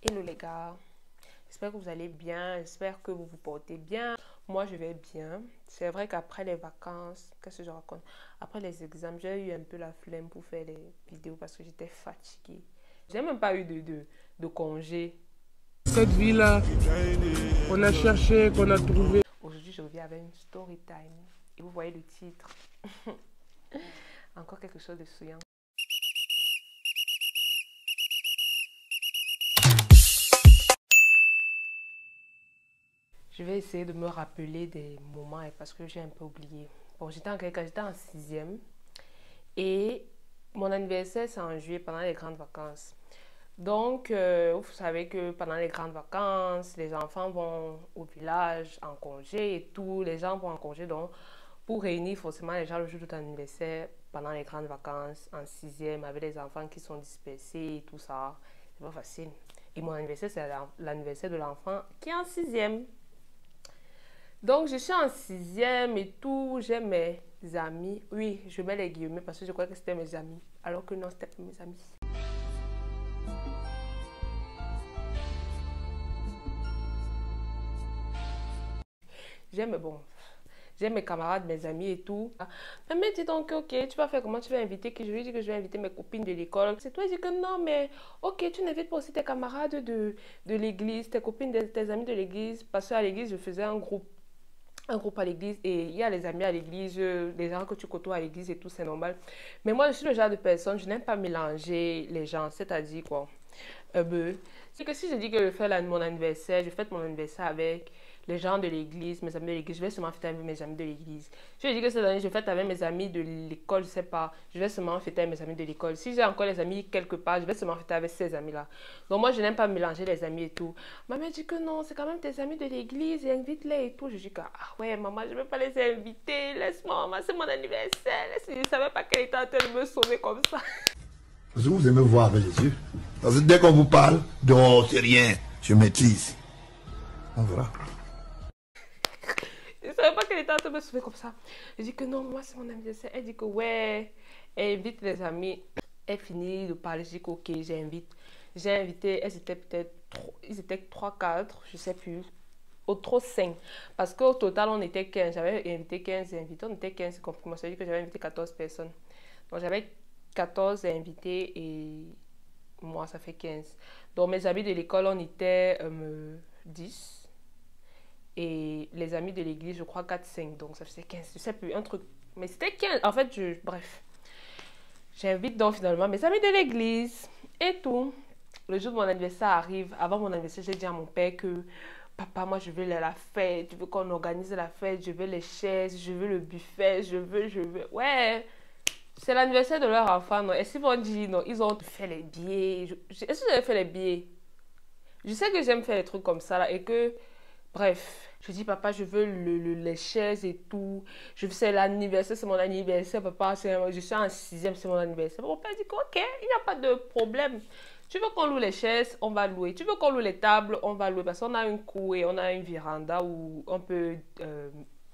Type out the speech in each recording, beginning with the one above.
Hello les gars, j'espère que vous allez bien, j'espère que vous vous portez bien. Moi je vais bien. C'est vrai qu'après les vacances, qu'est-ce que je raconte? Après les examens, j'ai eu un peu la flemme pour faire les vidéos parce que j'étais fatiguée. J'ai même pas eu de congé. Cette vie-là, qu'on a cherché, qu'on a trouvé. Aujourd'hui je reviens avec une story time. Et vous voyez le titre. Encore quelque chose de souriant. Je vais essayer de me rappeler des moments parce que j'ai un peu oublié. Bon, j'étais en sixième et mon anniversaire c'est en juillet pendant les grandes vacances. Donc, vous savez que pendant les grandes vacances, les enfants vont au village en congé et tout. Les gens vont en congé. Donc, pour réunir forcément les gens le jour de ton anniversaire pendant les grandes vacances en sixième avec les enfants qui sont dispersés et tout ça, c'est pas facile. Et mon anniversaire, c'est l'anniversaire de l'enfant qui est en sixième. Donc, je suis en sixième et tout. J'ai mes amis. Oui, je mets les guillemets parce que je crois que c'était mes amis. Alors que non, c'était pas mes amis. J'ai mes camarades, mes amis et tout. Mais dis donc, ok, tu vas faire comment? Tu vas inviter qui? Je lui dis que je vais inviter mes copines de l'école. C'est toi, il dit que non, mais ok, tu n'invites pas aussi tes camarades de l'église, tes copines, tes amis de l'église. Parce qu'à l'église, je faisais un groupe à l'église et il y a les amis à l'église, les gens que tu côtoies à l'église et tout, c'est normal. Mais moi, je suis le genre de personne, je n'aime pas mélanger les gens, c'est-à-dire quoi? C'est que si je dis que je fais mon anniversaire, je fête mon anniversaire avec les gens de l'église, mes amis de l'église, je vais seulement fêter avec mes amis de l'église. Si je dis que cette année, je fête avec mes amis de l'école, je sais pas, je vais seulement fêter avec mes amis de l'école. Si j'ai encore les amis quelque part, je vais seulement fêter avec ces amis-là. Donc moi, je n'aime pas mélanger les amis et tout. Ma mère dit que non, c'est quand même tes amis de l'église, invite-les et tout. Je dis que, ah ouais, maman, je ne vais pas les inviter, laisse-moi, maman, c'est mon anniversaire. Je ne savais pas qu'elle était en train de me sauver comme ça. Parce que vous aimez voir avec les yeux. Parce que dès qu'on vous parle, non, c'est rien, je maîtrise. On verra. Je ne savais pas qu'elle était en train de me sauver comme ça. Je dis que non, moi c'est mon anniversaire. Elle dit que ouais, elle invite les amis. Elle finit de parler. Je dis que ok, j'invite. J'ai invité, ils étaient 3, 4, je ne sais plus. Au trop 5. Parce qu'au total, on était 15. J'avais invité 15 invités. On était 15 comprimés. Ça veut dire que j'avais invité 14 personnes. Donc j'avais 14 invités et moi, ça fait 15. Donc mes amis de l'école, on était 10. Et les amis de l'église, je crois 4, 5. Donc ça faisait 15. Je sais plus, un truc. Mais c'était 15. En fait, bref. J'invite donc finalement mes amis de l'église et tout. Le jour de mon anniversaire arrive. Avant mon anniversaire, j'ai dit à mon père que papa, moi je veux la fête. Je veux qu'on organise la fête. Je veux les chaises. Je veux le buffet. Je veux. Ouais. C'est l'anniversaire de leur enfant, non? Et s'ils vont dire non, ils ont fait les billets. Est-ce que j'avais fait les billets? Je sais que j'aime faire des trucs comme ça là et que bref, je dis papa, je veux les chaises et tout. C'est l'anniversaire, c'est mon anniversaire, papa. Je suis en sixième, c'est mon anniversaire. Mon père dit ok, il n'y a pas de problème. Tu veux qu'on loue les chaises, on va louer. Tu veux qu'on loue les tables, on va louer. Parce qu'on a une cour et on a une véranda où on peut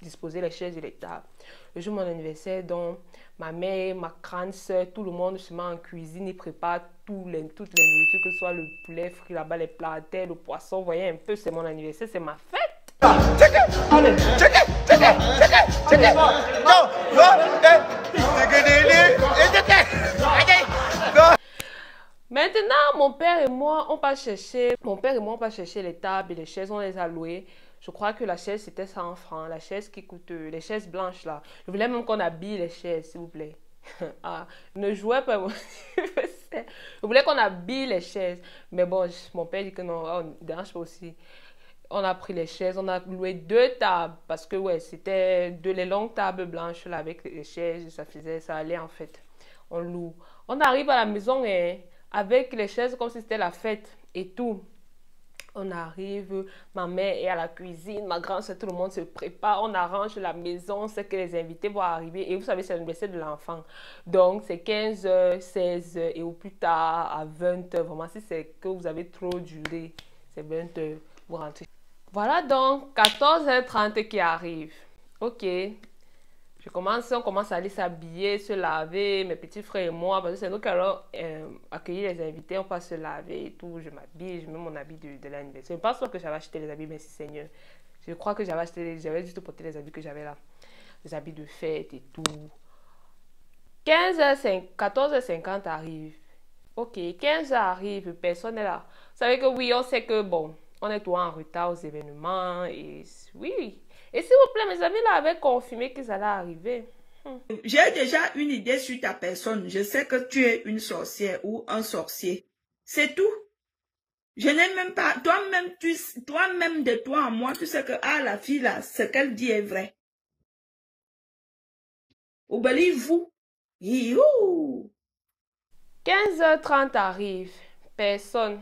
disposer les chaises et les tables. Le jour de mon anniversaire, donc, ma mère, ma grande soeur, tout le monde se met en cuisine et prépare toutes les nourritures, que ce soit le poulet frit là-bas, les plantains, le poisson. Vous voyez un peu, c'est mon anniversaire, c'est ma fête. Maintenant, mon père et moi, on va chercher les tables et les chaises, on les a louées. Je crois que la chaise, c'était 100 francs. La chaise qui coûte, les chaises blanches, là. Je voulais même qu'on habille les chaises, s'il vous plaît. Ah, ne jouez pas. Je voulais qu'on habille les chaises. Mais bon, mon père dit que non, on ne dérange pas aussi. On a pris les chaises, on a loué 2 tables. Parce que, ouais, c'était les longues tables blanches, là, avec les chaises. Ça allait, en fait. On loue. On arrive à la maison, et avec les chaises comme si c'était la fête et tout. On arrive, ma mère est à la cuisine, ma grande soeur, tout le monde se prépare, on arrange la maison, c'est que les invités vont arriver. Et vous savez, c'est l'anniversaire de l'enfant. Donc, c'est 15h, 16h et au plus tard, à 20h. Vraiment, si c'est que vous avez trop duré, c'est 20h, vous rentrez. Voilà donc, 14h30 qui arrive. Ok. On commence à aller s'habiller, se laver, mes petits frères et moi, parce que c'est nous qui allons accueillir les invités, on passe se laver et tout. Je m'habille, je mets mon habit de l'anniversaire. Je pense pas que j'avais acheté les habits, merci Seigneur. Je crois que j'avais juste porté les habits que j'avais là. Les habits de fête et tout. 14h50 arrive. Ok, 15h arrive, personne n'est là. Vous savez que oui, on sait que bon, on est tout en retard aux événements et oui. Et s'il vous plaît, mes amis là avaient confirmé qu'ils allaient arriver. J'ai déjà une idée sur ta personne. Je sais que tu es une sorcière ou un sorcier. C'est tout. Je n'ai même pas... Toi-même de toi en moi, tu sais que la fille là, ce qu'elle dit est vrai. Oubliez-vous. 15h30 arrive. Personne.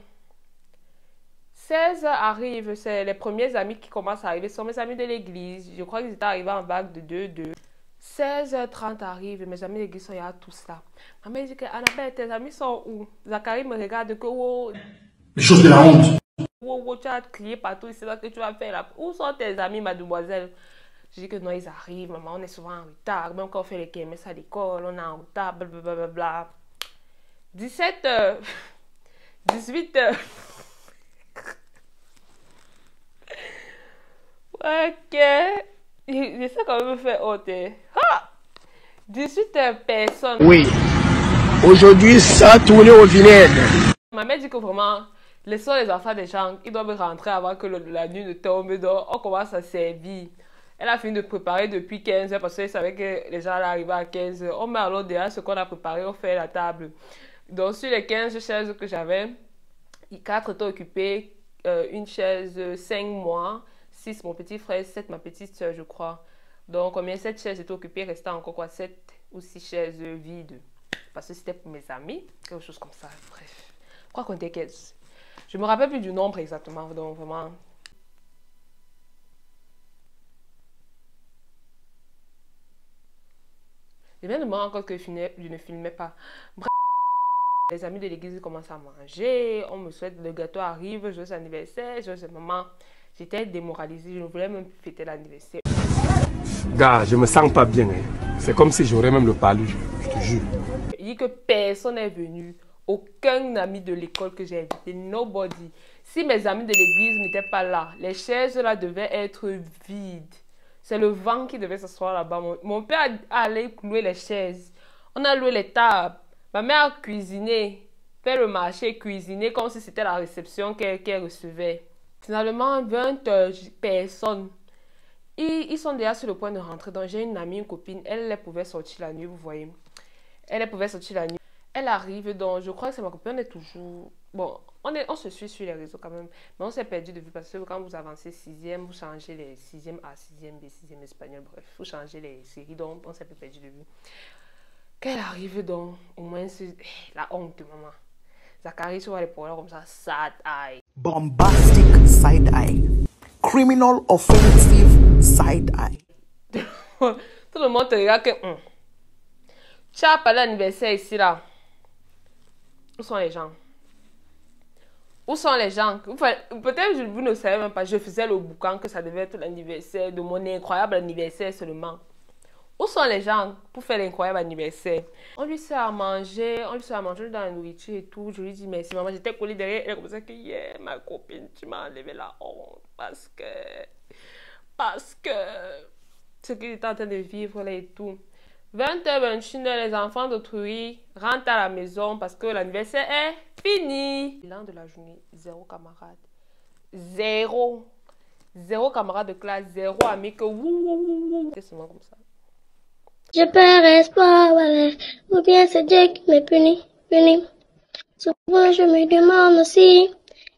16h arrive. C'est les premiers amis qui commencent à arriver. Ce sont mes amis de l'église. Je crois qu'ils étaient arrivés en vague de 2-2. 16h30 arrive. Mes amis de l'église sont là, tous là. Ma mère dit que Annabelle, tes amis sont où? Zachary me regarde que oh, Les choses de la honte. oh, tu as crié partout. C'est là que tu vas faire là. Où sont tes amis, mademoiselle? Je dis que non, ils arrivent. Maman, on est souvent en retard. Même quand on fait les KMS à l'école, on est en retard. Blablabla. 17h. 18h. Ok. Je sais qu'on me fait honte. 18h, personne. Oui. Aujourd'hui, ça a tourné au vinaigre. Ma mère dit que vraiment, laissons les enfants des gens, ils doivent rentrer avant que la nuit ne tombe. Donc, on commence à servir. Elle a fini de préparer depuis 15h parce qu'elle savait que les gens allaient arriver à 15h. On met alors derrière ce qu'on a préparé, on fait la table. Donc, sur les 15 chaises que j'avais, 4 étaient occupées, une chaise 5 moi, 6 mon petit frère, 7 ma petite soeur, je crois. Donc, combien 7 chaises étaient occupées, il restait encore quoi, 7 ou 6 chaises vides. Parce que c'était pour mes amis, quelque chose comme ça. Bref, je crois qu'on était 15. Je me rappelle plus du nombre exactement, donc vraiment. Je viens de me rendre compte que je ne filmais pas. Bref, les amis de l'église commencent à manger, on me souhaite, le gâteau arrive, joyeux anniversaire, joyeux maman. J'étais démoralisée, je ne voulais même plus fêter l'anniversaire. Gars, je me sens pas bien. Hein. C'est comme si j'aurais même le palu, je te jure. Il dit que personne n'est venu, aucun ami de l'école que j'ai invité, nobody. Si mes amis de l'église n'étaient pas là, les chaises là devaient être vides. C'est le vent qui devait s'asseoir là-bas. Mon père allait louer les chaises. On a loué les tables. Ma mère a cuisiné, fait le marché, cuisiné comme si c'était la réception qu'elle recevait. Finalement, 20 personnes. Ils sont déjà sur le point de rentrer. Donc, j'ai une amie, une copine. Elle pouvait sortir la nuit, vous voyez. Elle pouvait sortir la nuit. Elle arrive, donc je crois que c'est ma copine. On est toujours... Bon, on se suit sur les réseaux quand même. Mais on s'est perdu de vue parce que quand vous avancez 6e, vous changez les 6e A, 6e B, 6e espagnol. Bref, vous changez les séries. Donc, on s'est perdu de vue. Quand elle arrive, donc, au moins, c'est la honte de maman. Zachary sur les problèmes comme ça, sad eye. Bombastic side eye. Criminal offensive side eye. Tout le monde te regarde que... Tu as pas l'anniversaire ici, là. Où sont les gens? Où sont les gens? Peut-être vous ne savez même pas. Je faisais le boucan que ça devait être l'anniversaire de mon incroyable anniversaire seulement. Où sont les gens pour faire l'incroyable anniversaire? On lui sert à manger, dans la nourriture et tout. Je lui dis merci maman, j'étais collée derrière elle comme ça que yeah, ma copine, tu m'as enlevé la honte parce que ce qu'il était en train de vivre là et tout. 20h, 21h, les enfants d'autrui rentrent à la maison parce que l'anniversaire est fini. L'an de la journée, 0 camarade. 0 camarade de classe, 0 ami que wouh. C'est seulement comme ça. Je perds espoir, ouais, ou bien c'est Dieu qui me punit. Souvent je me demande aussi,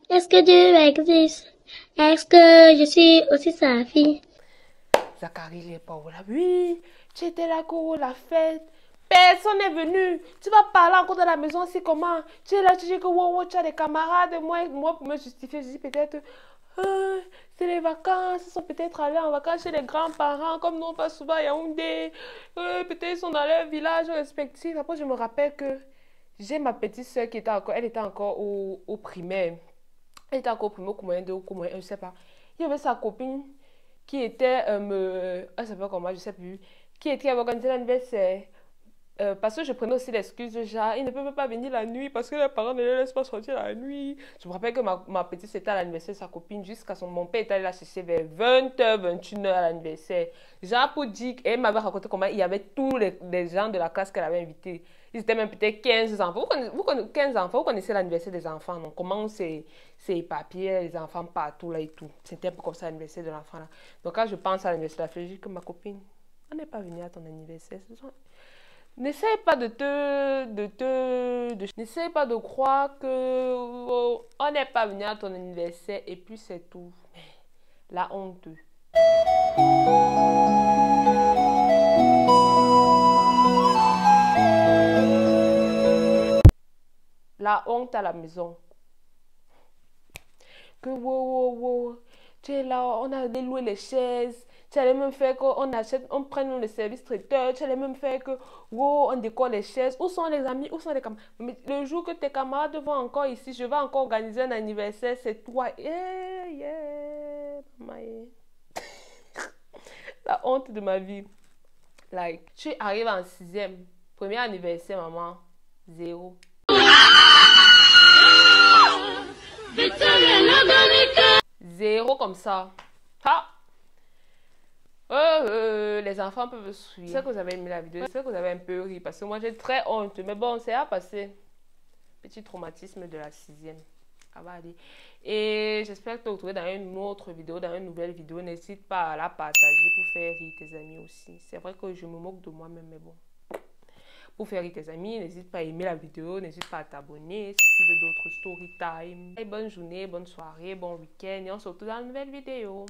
est-ce que Dieu existe? Est-ce que je suis aussi sa fille? Zachary, il est pas où là? Oui, tu étais là pour la fête. Personne n'est venu. Tu vas parler encore de la maison, c'est comment? Tu es là, tu dis que wow, tu as des camarades. Moi pour me justifier, je dis peut-être... c'est les vacances, ils sont peut-être allés en vacances chez les grands-parents, comme nous on passe souvent à Yaoundé. Peut-être ils sont dans leur village respectif. Après, je me rappelle que j'ai ma petite soeur qui était encore, elle était encore au primaire. Elle était encore au primaire, au moyen 2, au moyen 1, je sais pas. Il y avait sa copine qui était, elle s'appelle comment, je sais plus, qui avait organisé l'anniversaire. Parce que je prenais aussi l'excuse de genre, ils ne peuvent pas venir la nuit parce que les parents ne les laissent pas sortir la nuit. Je me rappelle que ma petite c'était à l'anniversaire de sa copine jusqu'à mon père était allé la chercher vers 20h, 21h à l'anniversaire. Genre pour dire qu'elle m'avait raconté comment il y avait tous les gens de la classe qu'elle avait invités. Ils étaient même peut-être 15 enfants. 15 enfants, vous connaissez l'anniversaire des enfants, non? Comment c'est éparpillé, les enfants partout là et tout. C'était un peu comme ça l'anniversaire de l'enfant là. Donc quand je pense à l'anniversaire de la fille, je dis que ma copine, on n'est pas venu à ton anniversaire. N'essaye pas n'essaye pas de croire que on n'est pas venu à ton anniversaire et puis c'est tout. La honte. La honte à la maison. Que tu es là, on a déloué les chaises. Tu allais même faire qu'on achète, on prenne le service traiteur. Tu allais même faire que, on décore les chaises. Où sont les amis? Où sont les camarades? Mais le jour que tes camarades vont encore ici, je vais encore organiser un anniversaire, c'est toi. La honte de ma vie. Like, tu arrives en 6e. Premier anniversaire, maman. 0. Zéro comme ça. Ah! Les enfants peuvent suivre. Je sais que vous avez aimé la vidéo. Je sais que vous avez un peu ri parce que moi j'ai très honte. Mais bon, c'est à passer. Petit traumatisme de la 6e. Ça va aller. Et j'espère que tu te retrouves dans une autre vidéo, dans une nouvelle vidéo. N'hésite pas à la partager pour faire rire tes amis aussi. C'est vrai que je me moque de moi-même, mais bon. Pour faire rire tes amis, n'hésite pas à aimer la vidéo, n'hésite pas à t'abonner si tu veux d'autres story time. Et bonne journée, bonne soirée, bon week-end et on se retrouve dans une nouvelle vidéo.